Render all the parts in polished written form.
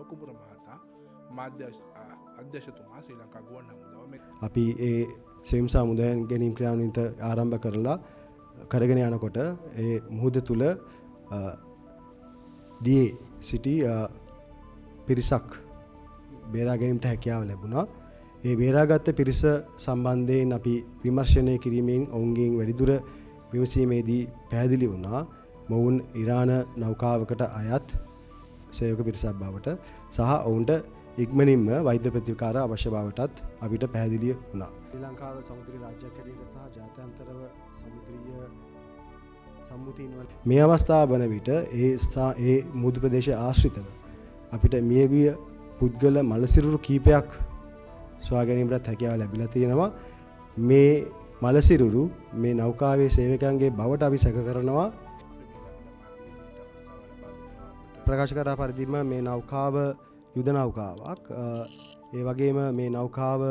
කුඹුර මහතා මාධ්‍ය අධ්‍යක්ෂතුමා ශ්‍රී ලංකා ගුවන් හමුදාව අපි ඒ සෙවීම් සහ මුදල් ගැනීම ක්‍රියාවලියට ආරම්භ කරලා කරගෙන යනකොට ඒ මුහුද තුල දී සිටි පිරිසක් බේරා ගැනීමට හැකියාව ලැබුණා. ඒ බේරාගත් පිරිස සම්බන්ධයෙන් අපි විමර්ශනය කිරීමෙන් ඔවුන්ගෙන් වැඩිදුර විමසීමේදී පැහැදිලි වුණා මොවුන් ඉරාන නෞකාවකට අයත් සේවක පිරිසක් බවට සහ ඔවුන්ට ඉක්මනින්ම වෛද්‍ය ප්‍රතිකාර අවශ්‍ය බවටත් අපිට පැහැදිලි වුණා. ශ්‍රී ලංකාව සමුද්‍රී රාජ්‍යයක් හැටියට සහ ජාත්‍යන්තරව සමුද්‍රීය සම්මුතියින් වල මේ අවස්ථාව වන විට ඒ මුහුදු ප්‍රදේශයේ ආශ්‍රිතව අපිට මියගිය පුද්ගල මලසිරුරු කීපයක් සොයා ගැනීමට හැකියාව ලැබිලා තියෙනවා. මේ මලසිරුරු මේ නෞකාවේ සේවකයන්ගේ බවට අපි සැක කරනවා. ප්‍රකාශ කරා පරිදිම මේ නෞකාව යුද නෞකාවක්. ඒ වගේම මේ නෞකාව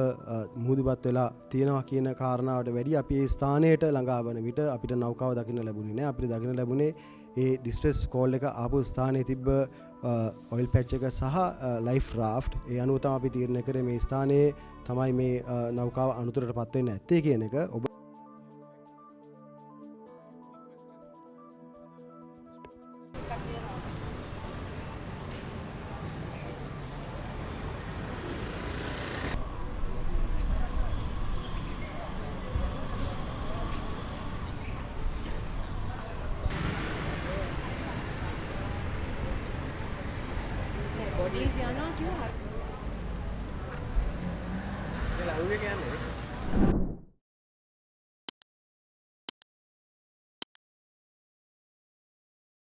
මුහුදුපත් වෙලා තියෙනවා කියන කාරණාවට වැඩි අපි ඒ ස්ථානයට ළඟා වන විට අපිට නෞකාව දකින්න ලැබුණේ නැහැ. අපිට දකින්න ලැබුණේ ඒ ඩිස්ට්‍රෙස් කෝල් එක ආපු ස්ථානයේ තිබ්බ ඔයිල් පැච් එක සහ ලයිෆ් රාෆ්ට්. ඒ අනුව තමයි අපි තීරණය කරේ මේ ස්ථානයේ තමයි මේ නෞකාව අනුතරටපත් වෙන්නේ නැත්තේ කියන එක. ඔබ bodies යනවා කිව්වා. ඒ ලව් එක යන්නේ